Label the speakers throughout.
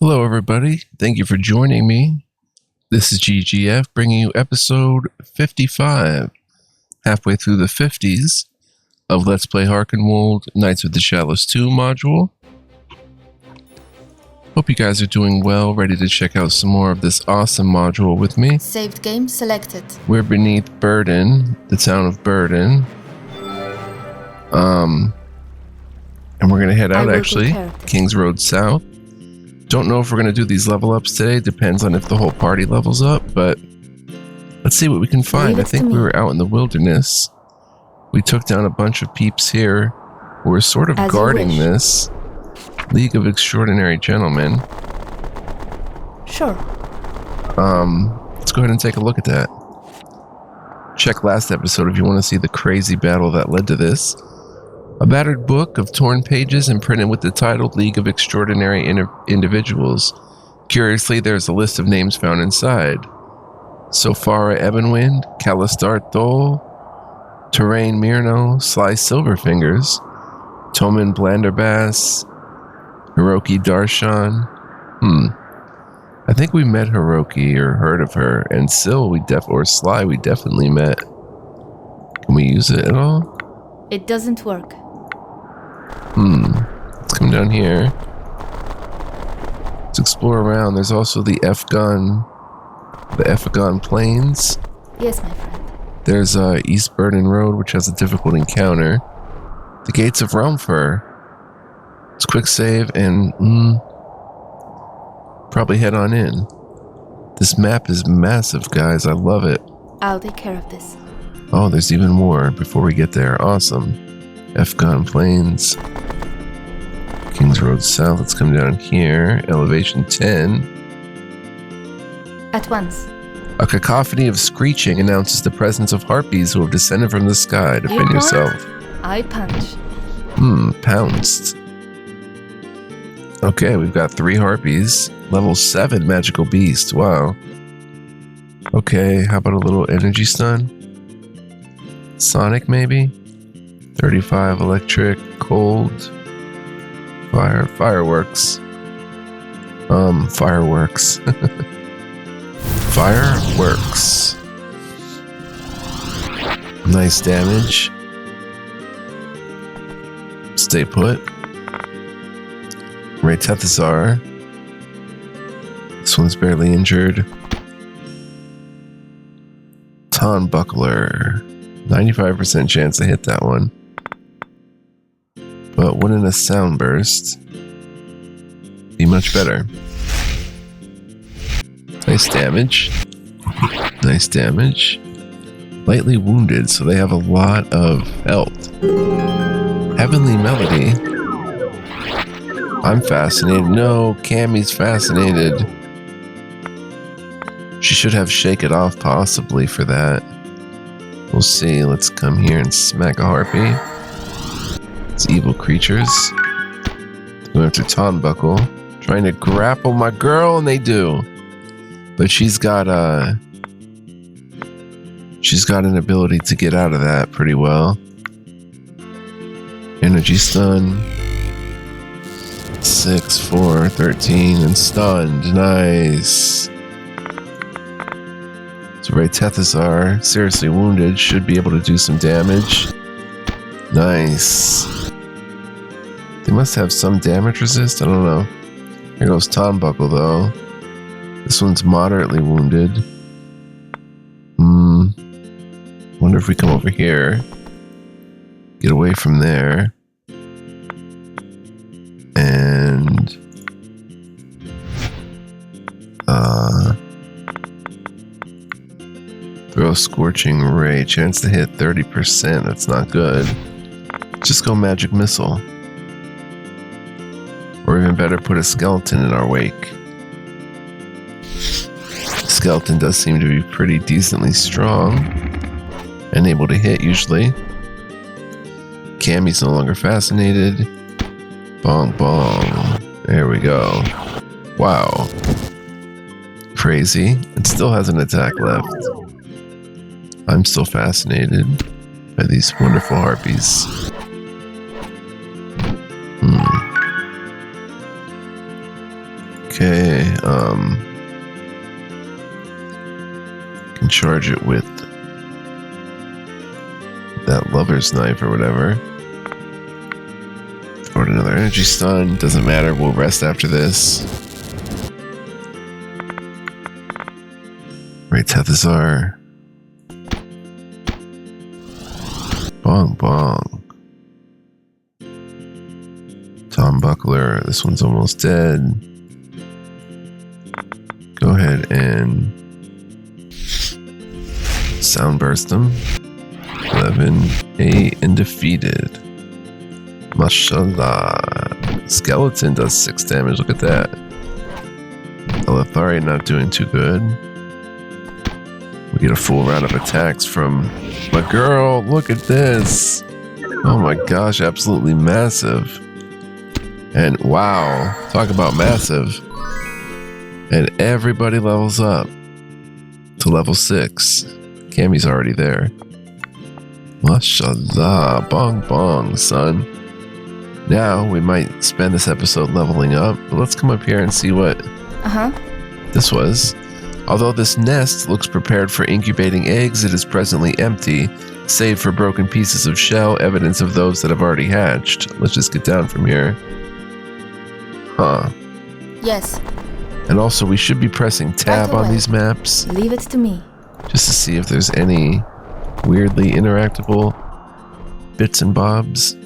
Speaker 1: Hello, everybody. Thank you for joining me. This is GGF bringing you episode 55, halfway through the 50s of Let's Play Hearkenwold Knights of the Chalice 2 module. Hope you guys are doing well, ready to check out some more of this awesome module with me.
Speaker 2: Saved game selected.
Speaker 1: We're beneath Burden, the town of Burden. And we're going to head out, actually, King's Road South. Don't know if we're going to do these level ups today. Depends on if the whole party levels up, but let's see what we can find. I think we were out in the wilderness. We took down a bunch of peeps here who were sort of guarding this League of Extraordinary Gentlemen.
Speaker 2: Sure.
Speaker 1: Let's go ahead and take a look at that. Check last episode if you want to see the crazy battle that led to this. A battered book of torn pages imprinted with the title League of Extraordinary Individuals. Curiously, there's a list of names found inside. Sofara Ebonwind, Calistar Thol, Terrain Myrno, Sly Silverfingers, Toman Blanderbass, Hiroki Darshan. I think we met Hiroki or heard of her, and Sil or Sly we definitely met. Can we use it at all?
Speaker 2: It doesn't work.
Speaker 1: Let's come down here. Let's explore around. There's also the Afghan Plains.
Speaker 2: Yes, my friend.
Speaker 1: There's East Burden Road, which has a difficult encounter. The gates of Relmfur. Let's quick save and probably head on in. This map is massive, guys. I love it.
Speaker 2: I'll take care of this.
Speaker 1: Oh, there's even more before we get there. Awesome. Afghan Plains. King's Road South. Let's come down here. Elevation 10.
Speaker 2: At once.
Speaker 1: A cacophony of screeching announces the presence of Harpies who have descended from the sky. Defend yourself.
Speaker 2: I punch.
Speaker 1: Pounced. Okay, we've got 3 Harpies. Level 7 magical beast. Wow. Okay, how about a little energy stun? Sonic, maybe? 35 electric, cold, fire, fireworks. Fireworks. Fireworks. Nice damage. Stay put. Raytethazar. This one's barely injured. Tonbuckler. 95% chance to hit that one. But wouldn't a sound burst be much better? Nice damage. Nice damage. Lightly wounded, so they have a lot of health. Heavenly Melody. I'm fascinated. No, Cammy's fascinated. She should have Shake It Off possibly for that. We'll see. Let's come here and smack a Harpy. It's evil creatures. Going after Tonbuckle. Trying to grapple my girl, and they do. But she's got an ability to get out of that pretty well. Energy stun. 6, 4, 13, and stunned. Nice. So Raytethazar, seriously wounded, should be able to do some damage. Nice. They must have some damage resist. I don't know. Here goes Tonbuckle, though. This one's moderately wounded. Wonder if we come over here. Get away from there. And... throw Scorching Ray. Chance to hit 30%. That's not good. Just go Magic Missile. Or even better, put a skeleton in our wake. Skeleton does seem to be pretty decently strong and able to hit usually. Cammy's no longer fascinated. Bong bong. There we go. Wow. Crazy. It still has an attack left. I'm still fascinated by these wonderful Harpies. Okay, can charge it with that lover's knife or whatever. Or another energy stun, doesn't matter, we'll rest after this. Right, Tethazar. Bong bong. Tom Buckler, this one's almost dead. Go ahead and sound burst them. 11, 8, and defeated. Mashallah. Skeleton does 6 damage, look at that. Elethari not doing too good. We get a full round of attacks from my girl. Look at this. Oh my gosh, absolutely massive. And wow, talk about massive. And everybody levels up to level 6. Cammy's already there. Mashallah, bong bong, son. Now we might spend this episode leveling up, but let's come up here and see what this was. Although this nest looks prepared for incubating eggs, it is presently empty, save for broken pieces of shell, evidence of those that have already hatched. Let's just get down from here. Huh.
Speaker 2: Yes.
Speaker 1: And also, we should be pressing tab on these maps.
Speaker 2: Leave it to me.
Speaker 1: Just to see if there's any weirdly interactable bits and bobs.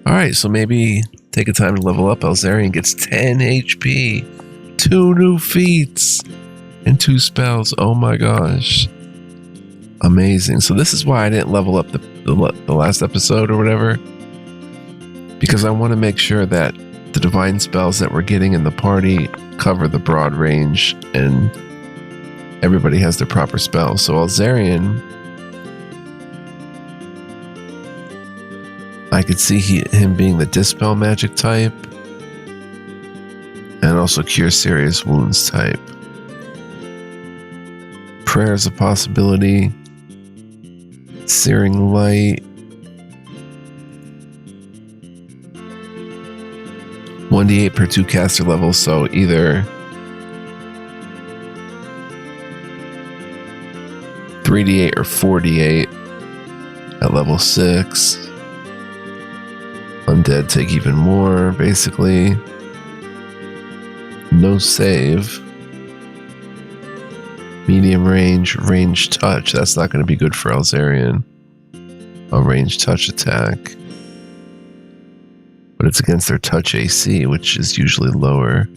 Speaker 1: Alright, so maybe take a time to level up. Elzarian gets 10 HP, 2 new feats, and 2 spells. Oh my gosh. Amazing. So this is why I didn't level up the last episode or whatever. Because I want to make sure that the divine spells that we're getting in the party cover the broad range and everybody has their proper spells. So Elzarian, I could see him being the Dispel magic type and also Cure Serious Wounds type. Prayer is a possibility. Searing Light. 1d8 per 2 caster levels, so either 3d8 or 4d8 at level 6. Undead take even more, basically. No save. Medium range, range touch. That's not going to be good for Elzarian. A range touch attack. But it's against their touch AC, which is usually lower.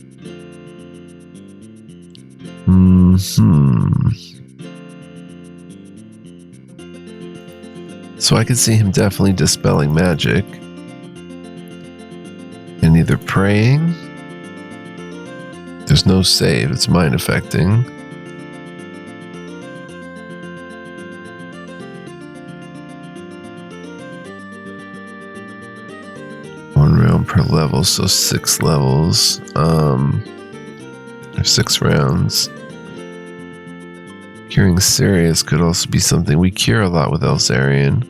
Speaker 1: So I could see him definitely dispelling magic. And either praying. There's no save, it's mind affecting. One round per level, so 6 levels. Or 6 rounds. Curing Serious could also be something. We cure a lot with Elzarian.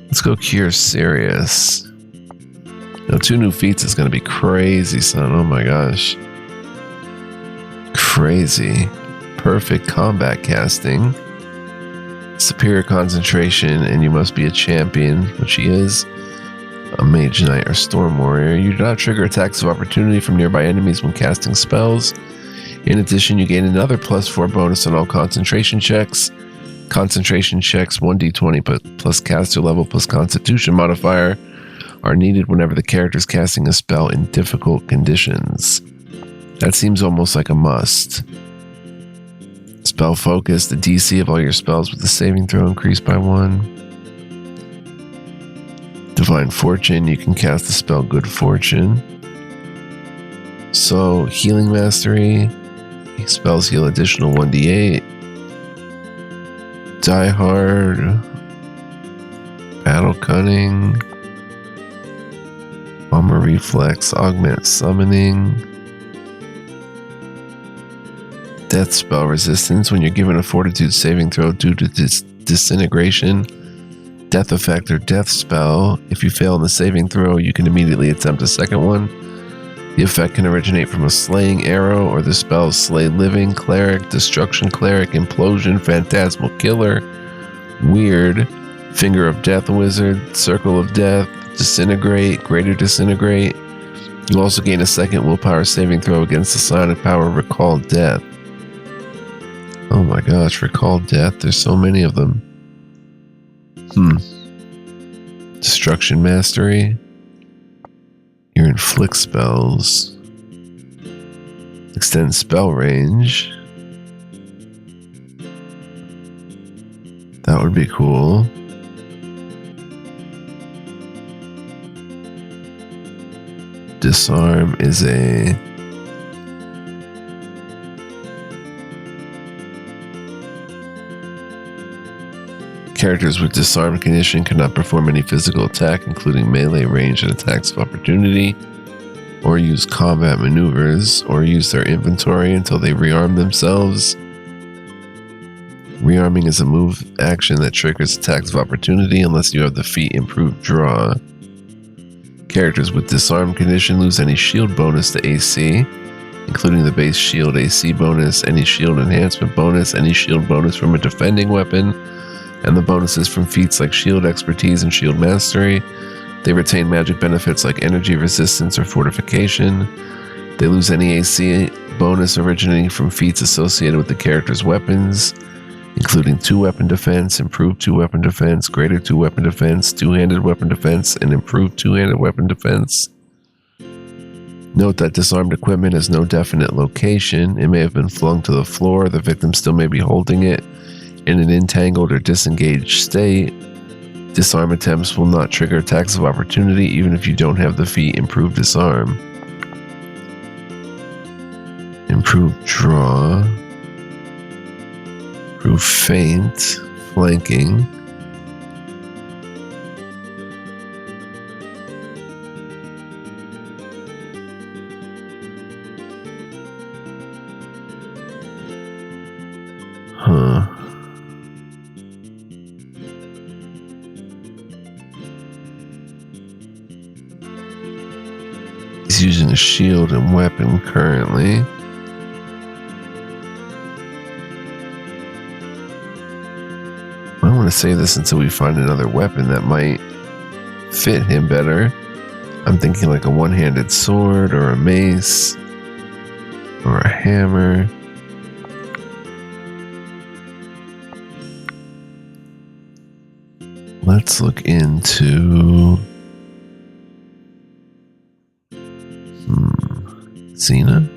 Speaker 1: Let's go Cure Serious. Now 2 new feats is going to be crazy, son. Oh my gosh. Crazy. Perfect combat casting. Superior concentration, and you must be a champion, which he is. A Mage Knight or Storm Warrior. You do not trigger attacks of opportunity from nearby enemies when casting spells. In addition, you gain another +4 bonus on all concentration checks. Concentration checks 1d20 plus caster level plus constitution modifier are needed whenever the character is casting a spell in difficult conditions. That seems almost like a must. Spell focus, the DC of all your spells with the saving throw increased by 1. Divine Fortune, you can cast the spell Good Fortune. So, Healing Mastery, spells heal additional 1d8. Die Hard, Battle Cunning, Armor Reflex, Augment Summoning, Death Spell Resistance. When you're given a Fortitude saving throw due to disintegration, Death Effect, or Death Spell, if you fail in the saving throw, you can immediately attempt a second one. The effect can originate from a slaying arrow or the spells Slay Living, Cleric, Destruction Cleric, Implosion, Phantasmal Killer, Weird, Finger of Death Wizard, Circle of Death, Disintegrate, Greater Disintegrate. You also gain a second willpower saving throw against the psionic power Recall Death. Oh my gosh, Recall Death, there's so many of them. Destruction Mastery. Your inflict spells. Extend spell range. That would be cool. Disarm is a... Characters with disarm condition cannot perform any physical attack, including melee, range, and attacks of opportunity, or use combat maneuvers, or use their inventory until they rearm themselves. Rearming is a move action that triggers attacks of opportunity unless you have the feat Improved Draw. Characters with disarm condition lose any shield bonus to AC, including the base shield AC bonus, any shield enhancement bonus, any shield bonus from a defending weapon, and the bonuses from feats like Shield Expertise and Shield Mastery. They retain magic benefits like Energy Resistance or Fortification. They lose any AC bonus originating from feats associated with the character's weapons, including 2-weapon defense, improved 2-weapon defense, greater 2-weapon defense, 2-handed weapon defense, and improved 2-handed weapon defense. Note that disarmed equipment has no definite location. It may have been flung to the floor. The victim still may be holding it in an entangled or disengaged state. Disarm attempts will not trigger attacks of opportunity even if you don't have the feat Improved Disarm. Improved Draw. Improved Feint. Flanking. He's using a shield and weapon currently. I want to save this until we find another weapon that might fit him better. I'm thinking like a one-handed sword or a mace or a hammer. Let's look into Xena.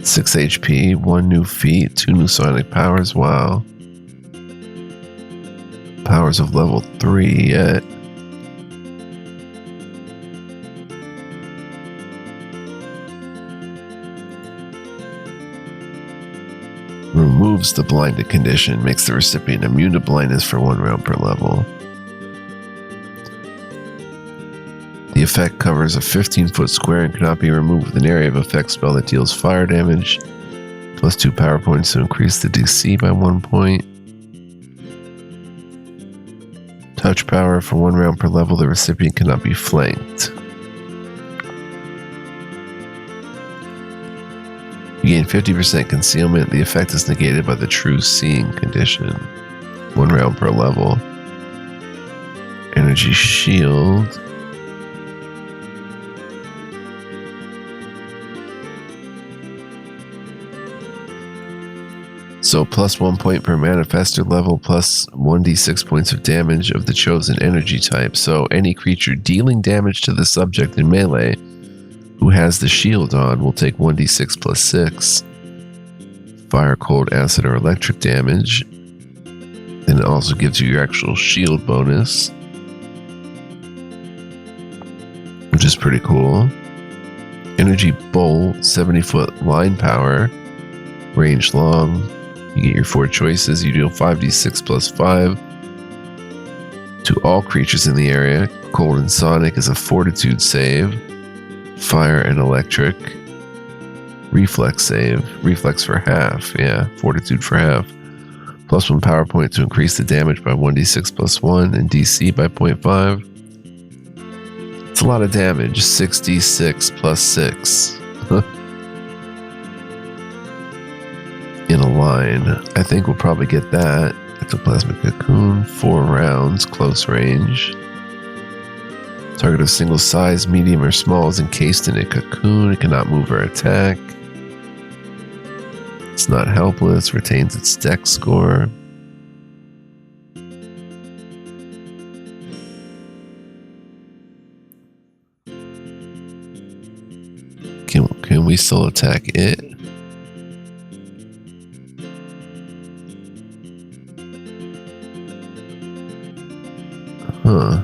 Speaker 1: 6 HP, 1 new feat, 2 new sonic powers. Wow. Powers of level 3 yet. Removes the blinded condition, makes the recipient immune to blindness for 1 round per level. The effect covers a 15-foot square and cannot be removed with an area of effect spell that deals fire damage, plus 2 power points to increase the DC by 1 point. Touch power for 1 round per level, the recipient cannot be flanked. You gain 50% concealment. The effect is negated by the true seeing condition. 1 round per level. Energy shield. So plus 1 point per manifestor level, plus 1d6 points of damage of the chosen energy type. So any creature dealing damage to the subject in melee who has the shield on will take 1d6 plus 6. Fire, cold, acid, or electric damage. Then it also gives you your actual shield bonus, which is pretty cool. Energy bolt, 70-foot line power, range long. You get your 4 choices. You deal 5d6 plus 5 to all creatures in the area. Cold and sonic is a fortitude save. Fire and electric. Reflex save. Reflex for half. Yeah, fortitude for half. Plus 1 power point to increase the damage by 1d6 plus 1 and DC by 0.5. That's a lot of damage. 66 plus 6. In a line. I think we'll probably get that. Ectoplasmic cocoon, 4 rounds, close range. Target of single size, medium, or small is encased in a cocoon. It cannot move or attack. It's not helpless, retains its dex score. Can we still attack it? Huh.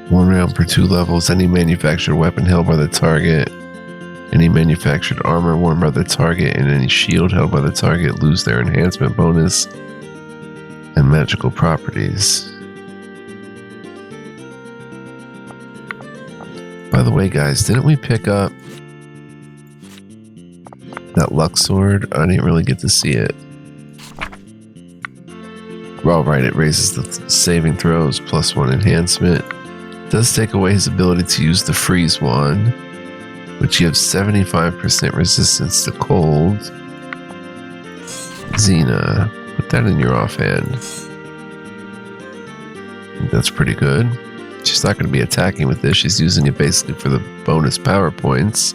Speaker 1: One round per 2 levels. Any manufactured weapon held by the target, any manufactured armor worn by the target, and any shield held by the target lose their enhancement bonus and magical properties. By the way, guys, didn't we pick up that luck sword? I didn't really get to see it. Well, right, it raises the saving throws, +1 enhancement. Does take away his ability to use the freeze wand, which gives 75% resistance to cold. Xena, put that in your offhand. That's pretty good. She's not going to be attacking with this. She's using it basically for the bonus power points.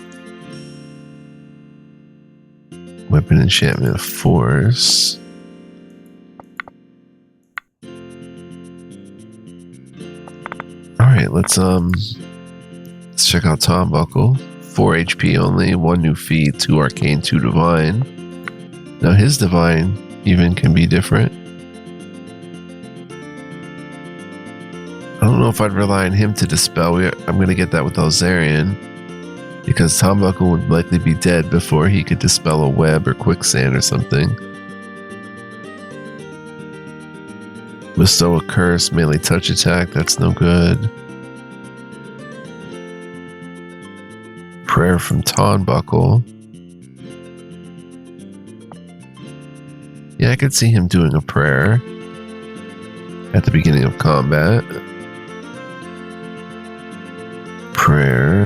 Speaker 1: Weapon enchantment of force. Alright, let's check out Tom Buckle. 4 HP only, 1 new feat, 2 arcane, 2 divine. Now his divine even can be different. I don't know if I'd rely on him to dispel. I'm going to get that with Elzarian, because Tom Buckle would likely be dead before he could dispel a web or quicksand or something. Bestow a curse, melee touch attack, that's no good. Prayer from Tonbuckle. Yeah, I could see him doing a prayer at the beginning of combat. Prayer.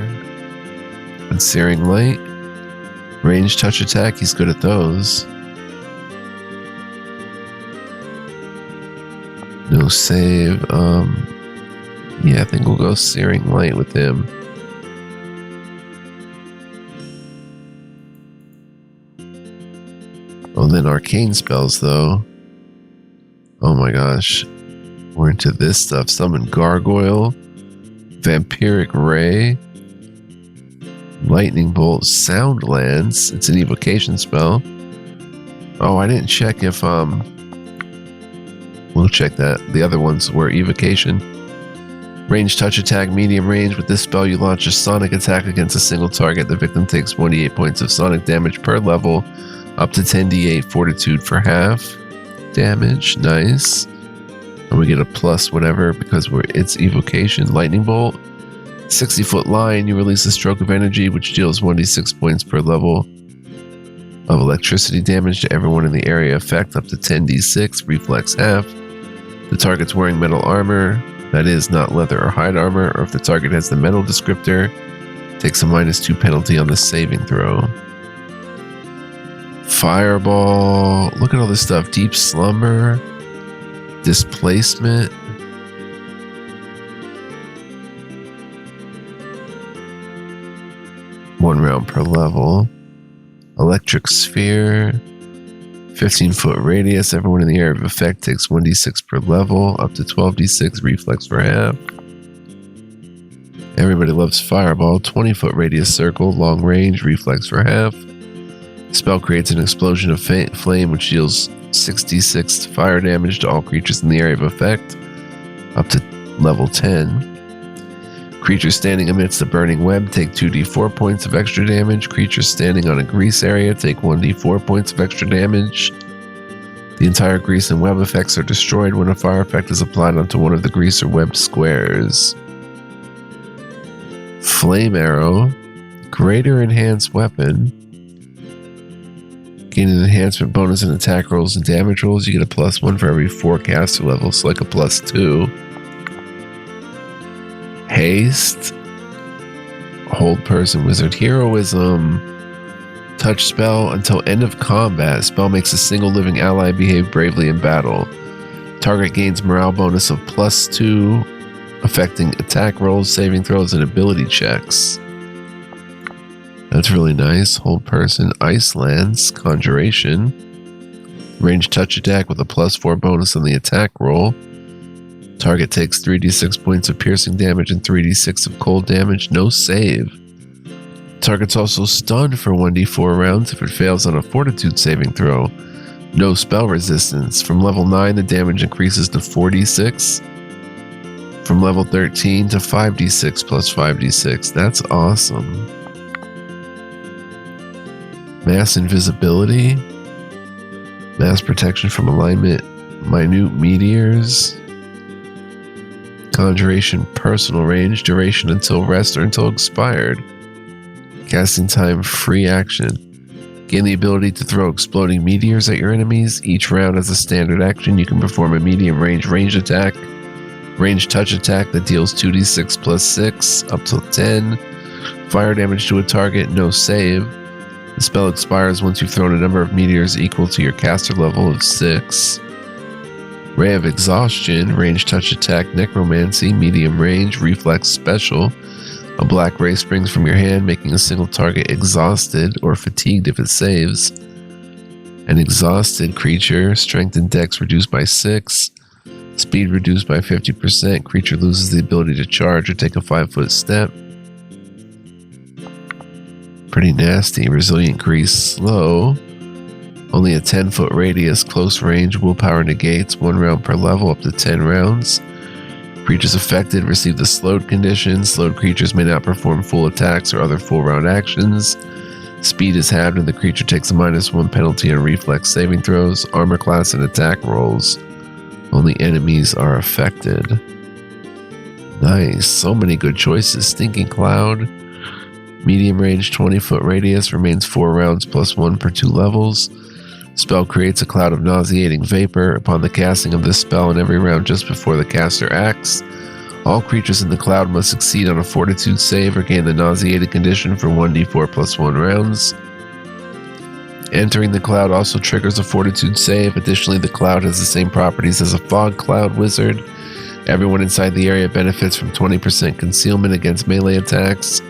Speaker 1: And Searing Light. Range touch attack, he's good at those. No save. Yeah, I think we'll go Searing Light with him. Oh, then arcane spells, though. Oh my gosh. We're into this stuff. Summon Gargoyle. Vampiric Ray. Lightning Bolt. Sound Lance. It's an evocation spell. Oh, I didn't check if, we'll check that. The other ones were evocation. Range touch attack, medium range. With this spell, you launch a sonic attack against a single target. The victim takes 1d8 points of sonic damage per level, up to 10d8 fortitude for half damage. Nice. And we get a plus whatever because it's evocation. Lightning Bolt. 60-foot line. You release a stroke of energy, which deals 1d6 points per level of electricity damage to everyone in the area. Effect up to 10d6. Reflex half. The target's wearing metal armor, that is not leather or hide armor, or if the target has the metal descriptor, takes a -2 penalty on the saving throw. Fireball. Look at all this stuff. Deep slumber. Displacement. One round per level. Electric sphere. 15-foot radius. Everyone in the area of effect takes 1d6 per level, up to 12d6. Reflex for half. Everybody loves fireball. 20-foot radius circle. Long range. Reflex for half. Spell creates an explosion of flame, which deals 6d6 fire damage to all creatures in the area of effect, up to level 10. Creatures standing amidst the burning web take 2d4 points of extra damage. Creatures standing on a grease area take 1d4 points of extra damage. The entire grease and web effects are destroyed when a fire effect is applied onto one of the grease or web squares. Flame arrow. Greater enhanced weapon. Gain an enhancement bonus in attack rolls and damage rolls. You get a +1 for every 4 caster levels, so like a +2. Haste. Hold person wizard. Heroism. Touch spell until end of combat. Spell makes a single living ally behave bravely in battle. Target gains morale bonus of +2, affecting attack rolls, saving throws, and ability checks. That's really nice. Hold person. Ice Lance. Conjuration. Ranged touch attack with a +4 bonus on the attack roll. Target takes 3d6 points of piercing damage and 3d6 of cold damage. No save. Target's also stunned for 1d4 rounds if it fails on a fortitude saving throw. No spell resistance. From level 9, the damage increases to 4d6. From level 13 to 5d6 plus 5d6. That's awesome. Mass invisibility. Mass protection from alignment. Minute meteors. Conjuration personal range. Duration until rest or until expired. Casting time free action. Gain the ability to throw exploding meteors at your enemies. Each round as a standard action, you can perform a medium range attack. Ranged touch attack that deals 2d6 plus 6 up to 10. Fire damage to a target, no save. The spell expires once you've thrown a number of meteors equal to your caster level of 6. Ray of Exhaustion, ranged touch attack, necromancy, medium range, reflex special. A black ray springs from your hand, making a single target exhausted or fatigued if it saves. An exhausted creature, strength and dex reduced by 6. Speed reduced by 50%. Creature loses the ability to charge or take a 5-foot step. Pretty nasty. Resilient Grease slow. Only a 10-foot radius. Close range. Willpower negates. 1 round per level up to 10 rounds. Creatures affected receive the slowed condition. Slowed creatures may not perform full attacks or other full round actions. Speed is halved and the creature takes a -1 penalty on reflex saving throws, armor class, and attack rolls. Only enemies are affected. Nice. So many good choices. Stinking Cloud. Medium range, 20-foot radius, remains 4 rounds plus 1 per 2 levels. Spell creates a cloud of nauseating vapor. Upon the casting of this spell in every round just before the caster acts, all creatures in the cloud must succeed on a fortitude save or gain the nauseated condition for 1d4 plus 1 rounds. Entering the cloud also triggers a fortitude save. Additionally, the cloud has the same properties as a fog cloud wizard. Everyone inside the area benefits from 20% concealment against melee attacks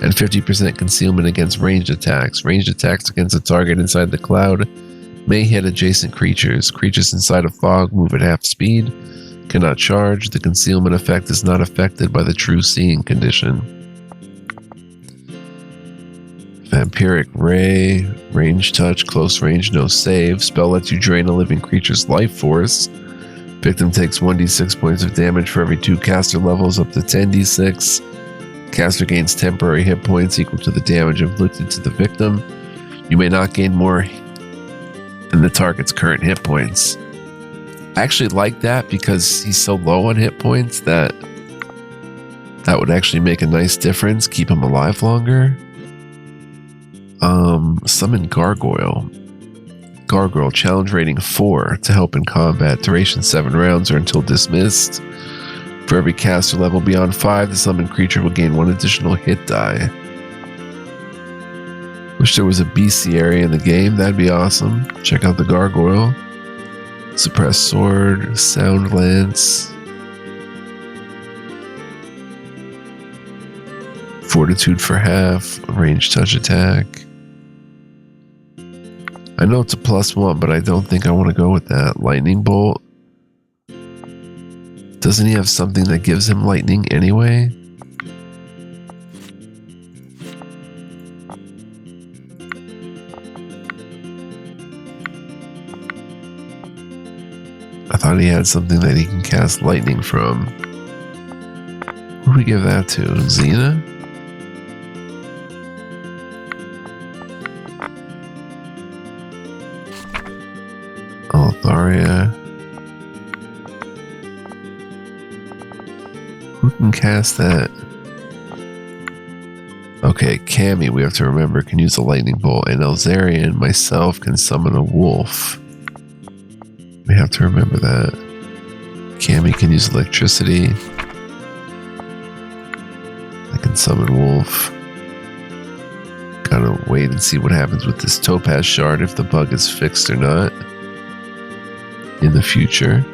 Speaker 1: and 50% concealment against ranged attacks. Ranged attacks against a target inside the cloud may hit adjacent creatures. Creatures inside a fog move at half speed, cannot charge. The concealment effect is not affected by the true seeing condition. Vampiric Ray, range touch, close range, no save. Spell lets you drain a living creature's life force. Victim takes 1d6 points of damage for every 2 caster levels up to 10d6. Caster gains temporary hit points equal to the damage inflicted to the victim. You may not gain more than the target's current hit points. I actually like that because he's so low on hit points that would actually make a nice difference, keep him alive longer. Summon Gargoyle. Gargoyle, challenge rating 4 to help in combat. Duration 7 rounds or until dismissed. For every caster level beyond 5, the summoned creature will gain 1 additional hit die. Wish there was a bestiary in the game. That'd be awesome. Check out the Gargoyle. Suppress Sword, Sound Lance. Fortitude for half, range touch attack. I know it's a +1, but I don't think I want to go with that. Lightning Bolt. Doesn't he have something that gives him lightning anyway? I thought he had something that he can cast lightning from. Who do we give that to? Xena? Altharia. Who can cast that? Okay. Okay, Cammy, we have to remember, can use a lightning bolt, and Elzarian, myself, can summon a wolf. We have to remember that. Cammy can use electricity. I can summon wolf. Gotta wait and see what happens with this topaz shard, if the bug is fixed or not in the future.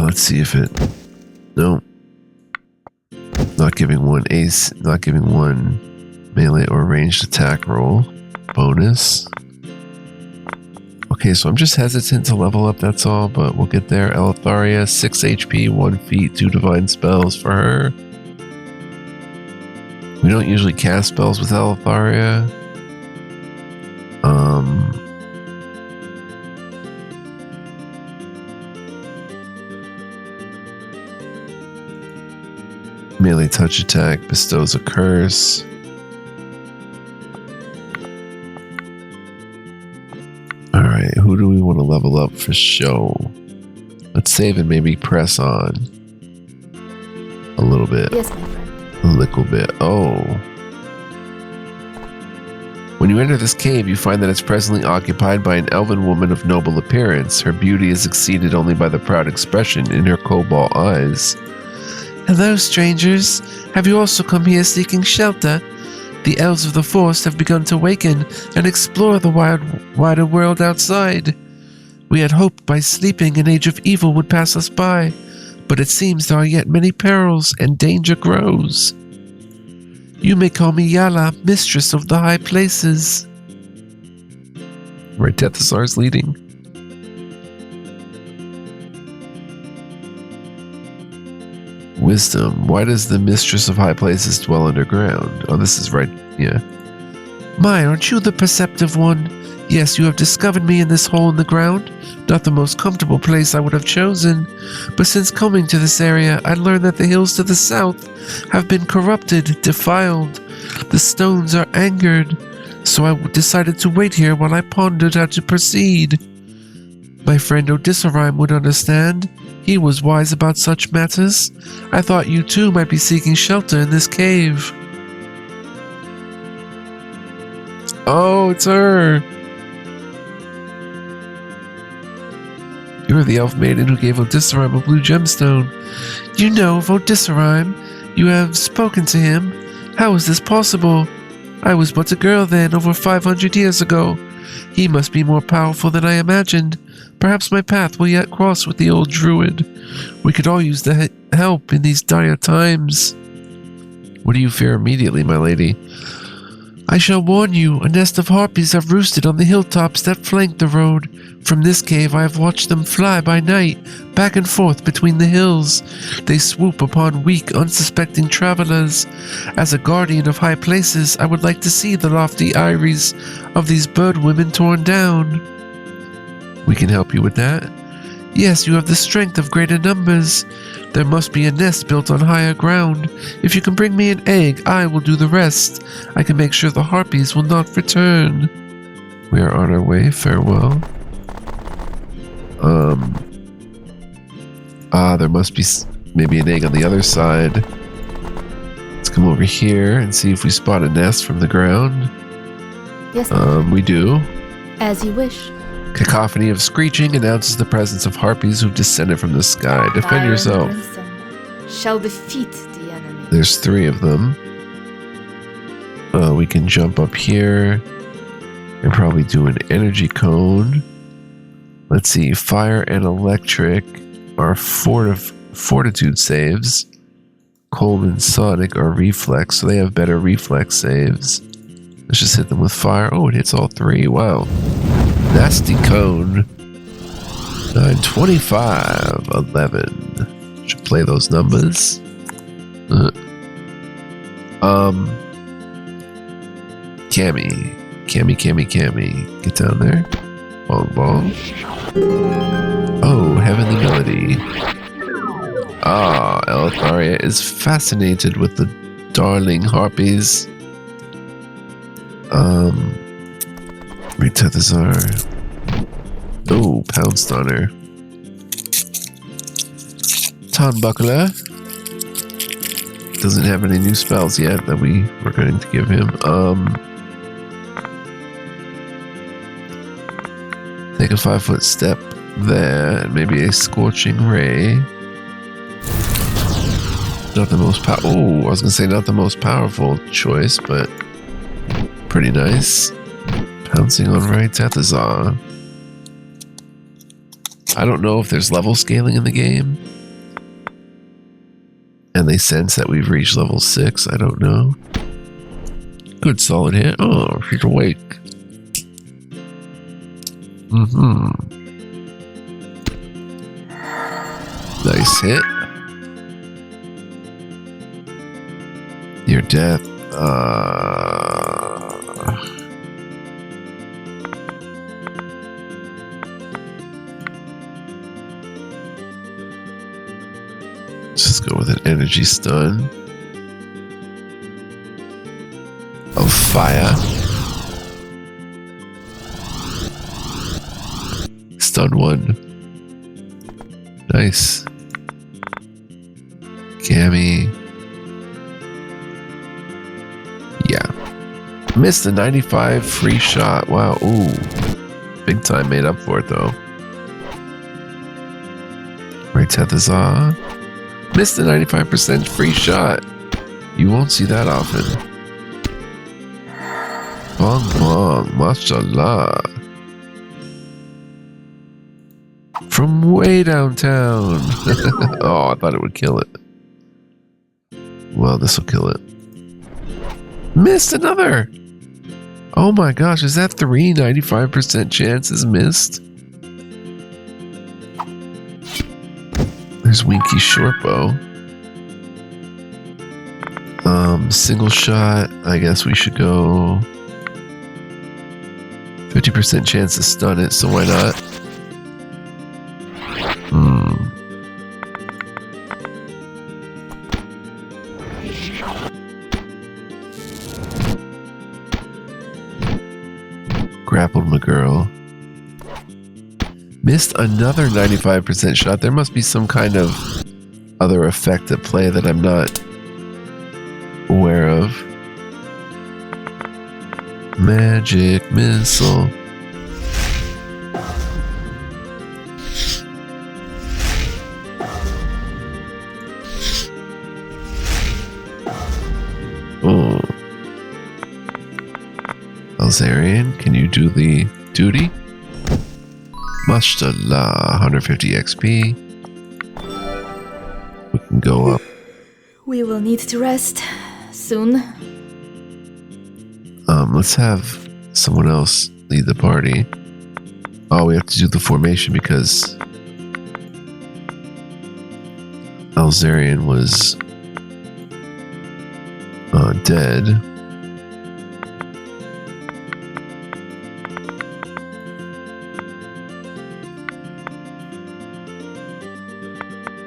Speaker 1: Let's see if it... No. Not giving one ace, not giving one melee or ranged attack roll. Bonus. Okay, so I'm just hesitant to level up, that's all, but we'll get there. Elitharia, 6 HP, 1 feat, 2 divine spells for her. We don't usually cast spells with Elitharia. Melee touch attack bestows a curse. Alright, who do we want to level up for show? Let's save and maybe press on. A little bit.
Speaker 2: Yes, my friend.
Speaker 1: A little bit. Oh. When you enter this cave, you find that it's presently occupied by an elven woman of noble appearance. Her beauty is exceeded only by the proud expression in her cobalt eyes. Hello, strangers. Have you also come here seeking shelter? The elves of the forest have begun to waken and explore the wider world outside. We had hoped by sleeping an age of evil would pass us by, but it seems there are yet many perils and danger grows. You may call me Yala, mistress of the high places. Right, Tethasar's leading. Wisdom. Why does the mistress of high places dwell underground? Oh, this is right. Yeah. My, aren't you the perceptive one? Yes, you have discovered me in this hole in the ground. Not the most comfortable place I would have chosen. But since coming to this area, I learned that the hills to the south have been corrupted, defiled. The stones are angered. So I decided to wait here while I pondered how to proceed. My friend Odysseurime would understand. He was wise about such matters. I thought you too might be seeking shelter in this cave. Oh, it's her. You are the elf maiden who gave Odysseurime a blue gemstone. You know of Odysseurime. You have spoken to him. How is this possible? I was but a girl then, over 500 years ago. He must be more powerful than I imagined. Perhaps my path will yet cross with the old druid. We could all use the help in these dire times. What do you fear immediately, my lady? I shall warn you, a nest of harpies have roosted on the hilltops that flank the road. From this cave I have watched them fly by night, back and forth between the hills. They swoop upon weak, unsuspecting travelers. As a guardian of high places, I would like to see the lofty eyries of these bird women torn down. We can help you with that. Yes, you have the strength of greater numbers. There must be a nest built on higher ground. If you can bring me an egg, I will do the rest. I can make sure the harpies will not return. We are on our way. Farewell. There must be maybe an egg on the other side. Let's come over here and see if we spot a nest from the ground.
Speaker 2: Yes,
Speaker 1: we do.
Speaker 2: as you wish.
Speaker 1: Cacophony of screeching announces the presence of harpies who've descended from the sky. Defend
Speaker 2: Iron
Speaker 1: yourself.
Speaker 2: Crimson shall defeat the enemy.
Speaker 1: There's 3 of them. We can jump up here and probably do an energy cone. Let's see, fire and electric are fortitude saves. Cold and sonic are reflex, so they have better reflex saves. Let's just hit them with fire. Oh, it hits all 3. Wow. Nasty cone. 9, 25, 11. Should play those numbers. Cammy. Get down there. Bong bong. Oh, heavenly melody. Ah, Elitharia is fascinated with the darling harpies. Retethazar. Oh, pounced on her. Tonbuckler. Doesn't have any new spells yet that we were going to give him. Take a 5-foot step there, and maybe a scorching ray. Not the most I was gonna say not the most powerful choice, but pretty nice. Pouncing on Retethazar. I don't know if there's level scaling in the game. And they sense that we've reached level 6. I don't know. Good solid hit. Oh, she's awake. Nice hit. Your death. Let's just go with an energy stun of fire. Stun 1. Nice. Cammy. Yeah. Missed a 95 free shot. Wow. Ooh. Big time made up for it though. Retethazar. Missed a 95% free shot. You won't see that often. Bong bong. Mashallah. From way downtown. Oh, I thought it would kill it. Well, this will kill it. Missed another. Oh my gosh, is that 3 95% chances missed? There's Winky Shortbow. Single shot. I guess we should go 50% chance to stun it, so why not? Grappled my girl. Missed another 95% shot. There must be some kind of other effect at play that I'm not aware of. Magic missile. Oh. Elzarian, can you do the duty? Mashallah, 150 XP. We can go up.
Speaker 2: We will need to rest soon.
Speaker 1: Let's have someone else lead the party. Oh, we have to do the formation because Elzarian was dead.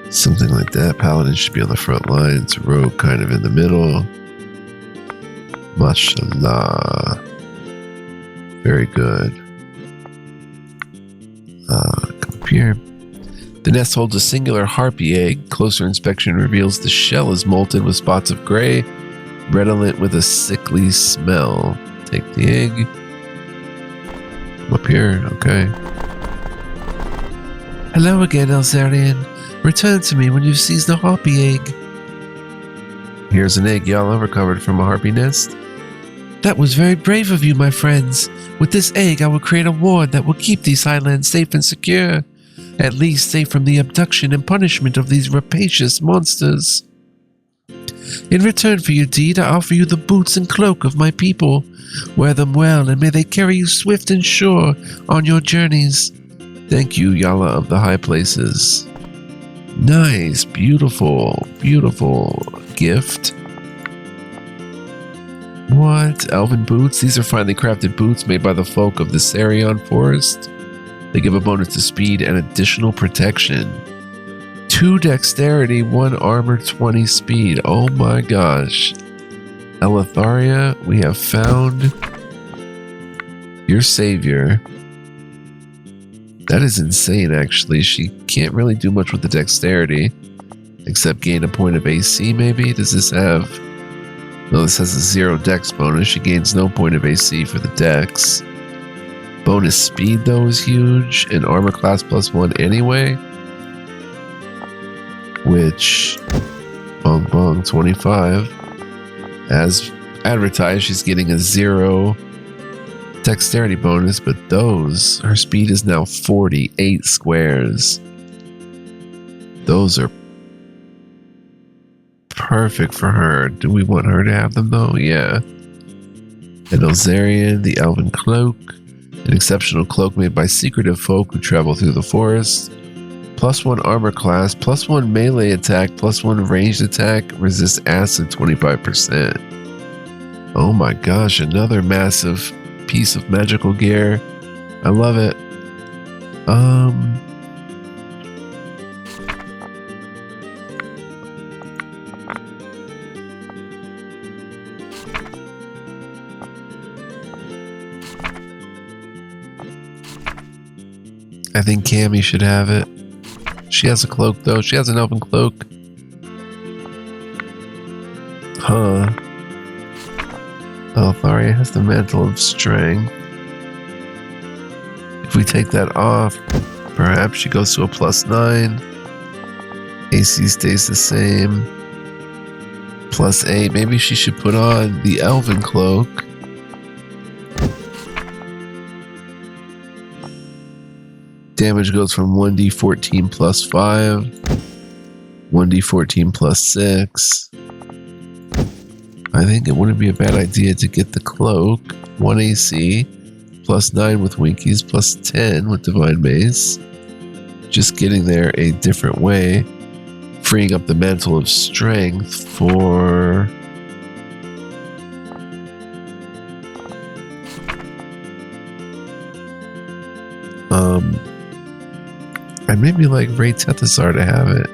Speaker 1: Something like that. Paladin should be on the front lines. Rogue kind of in the middle. Mashallah. Very good. Come up here. The nest holds a singular harpy egg. Closer inspection reveals the shell is molten with spots of gray, redolent with a sickly smell. Take the egg. Come up here. Okay. Hello again, Elzarian. Return to me when you've seized the harpy egg. Here's an egg Yala recovered from a harpy nest. That was very brave of you, my friends. With this egg, I will create a ward that will keep these highlands safe and secure. At least safe from the abduction and punishment of these rapacious monsters. In return for your deed, I offer you the boots and cloak of my people. Wear them well, and may they carry you swift and sure on your journeys. Thank you, Yala of the High Places. Nice, beautiful, beautiful gift. What? Elven boots? These are finely crafted boots made by the folk of the Sarion Forest. They give a bonus to speed and additional protection. 2 dexterity, 1 armor, 20 speed. Oh my gosh. Elitharia, we have found Your savior. That is insane, actually. She can't really do much with the dexterity, except gain a point of AC, maybe? Does this have... No, this has a 0 dex bonus. She gains no point of AC for the dex. Bonus speed, though, is huge. And armor class +1 anyway. Which... Bong bong, 25. As advertised, she's getting a 0 dexterity bonus, but those... Her speed is now 48 squares. Those are perfect for her. Do we want her to have them though? Yeah. An Elzarian, the Elven Cloak, an exceptional cloak made by secretive folk who travel through the forest. +1 armor class, +1 melee attack, +1 ranged attack, resist acid 25%. Oh my gosh, another massive piece of magical gear. I love it. I think Cammy should have it. She has a cloak, though. She has an elven cloak. Huh. Tharia has the Mantle of Strength. If we take that off, perhaps she goes to a +9. AC stays the same. +8. Maybe she should put on the elven cloak. Damage goes from 1d14 +5, 1d14 +6. I think it wouldn't be a bad idea to get the cloak. 1 AC, +9 with Winkies, +10 with Divine Mace. Just getting there a different way. Freeing up the Mantle of Strength for... I'd maybe like Ray Tethasar to have it.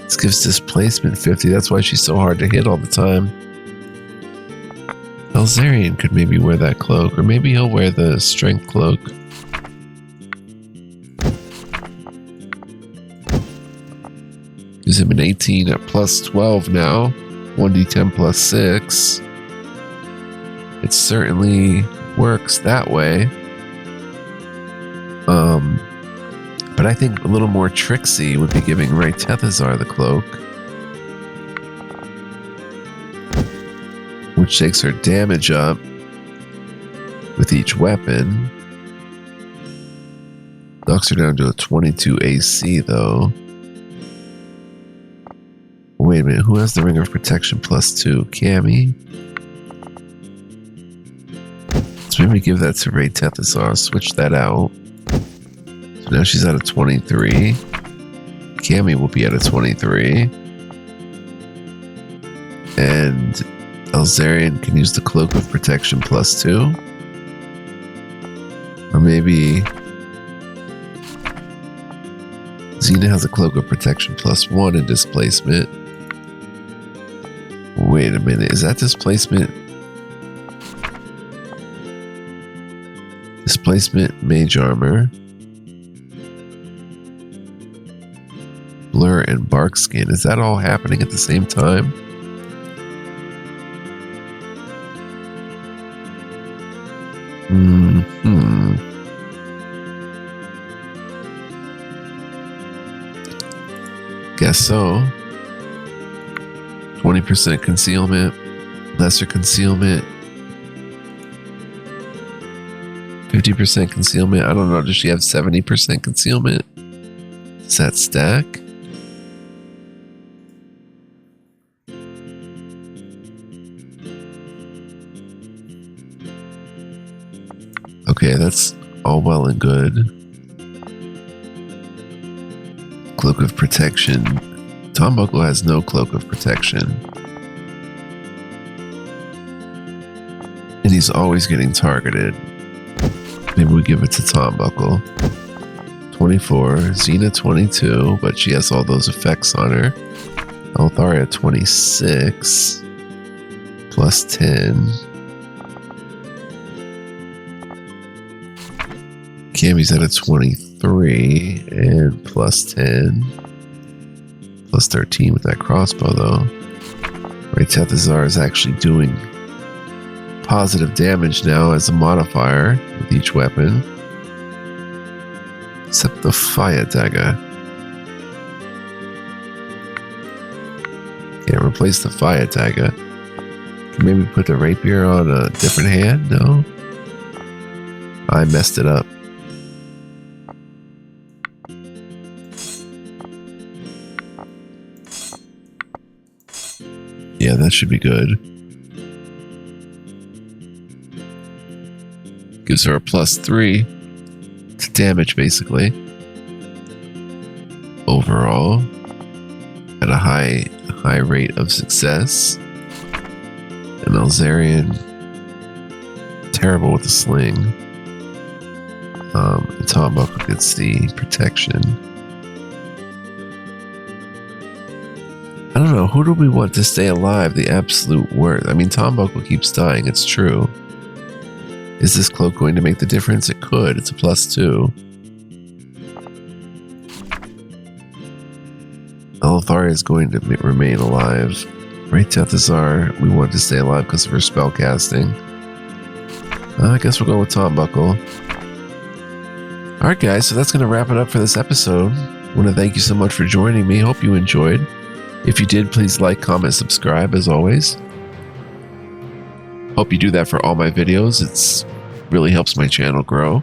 Speaker 1: This gives displacement 50. That's why she's so hard to hit all the time. Elzarian could maybe wear that cloak, or maybe he'll wear the strength cloak. Gives him an 18 at +12 now. 1d10 +6. It certainly works that way. But I think a little more tricksy would be giving Ray Tethasar the cloak, which takes her damage up with each weapon. Knocks her down to a 22 AC though. Wait a minute, who has the Ring of Protection +2? Cammy? Let's maybe give that to Ray Tethasar, switch that out. So now she's at a 23. Cammy will be at a 23. And Elzarian can use the Cloak of Protection +2. Or maybe Xena has a Cloak of Protection +1 in displacement. Wait a minute, is that displacement? Displacement, Mage Armor, Blur, and Bark Skin. Is that all happening at the same time? Guess so. 20% concealment, lesser concealment, 50% concealment. I don't know. Does she have 70% concealment? Does that stack? Okay, that's all well and good. Cloak of Protection. Tom Buckle has no Cloak of Protection. And he's always getting targeted. Maybe we give it to Tom Buckle. 24. Xena 22, but she has all those effects on her. Altharia 26. +10. Cammy's at a 23 and plus 10. Plus 13 with that crossbow, though. Right, Tethazar is actually doing positive damage now as a modifier with each weapon. Except the fire dagger. Can't replace the fire dagger. Can maybe put the rapier on a different hand? No. I messed it up. Yeah, that should be good. Gives her a +3 to damage, basically. Overall, at a high rate of success. And Elzarian, terrible with the sling. And Tom Buckle gets the protection. I don't know, who do we want to stay alive? The absolute worst. I mean, Tom Buckle keeps dying, it's true. Is this cloak going to make the difference? It could. It's a +2. Althari is going to remain alive. Right, Tethazar, we want to stay alive because of her spell casting. I guess we'll go with Tom Buckle. Alright guys, so that's going to wrap it up for this episode. I want to thank you so much for joining me. Hope you enjoyed. If you did, please like, comment, subscribe as always. Hope you do that for all my videos. It's really helps my channel grow.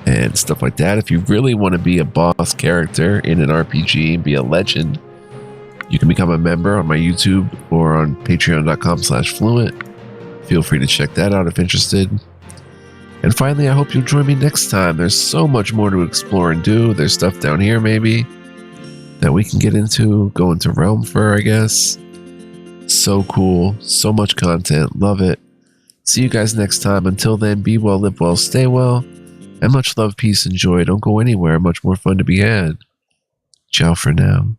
Speaker 1: And stuff like that. If you really want to be a boss character in an RPG and be a legend, you can become a member on my YouTube or on patreon.com/fluent. Feel free to check that out if interested. And finally, I hope you'll join me next time. There's so much more to explore and do. There's stuff down here maybe that we can get into. Go into Relmfur, I guess. So cool. So much content. Love it. See you guys next time. Until then, be well, live well, stay well. And much love, peace, and joy. Don't go anywhere. Much more fun to be had. Ciao for now.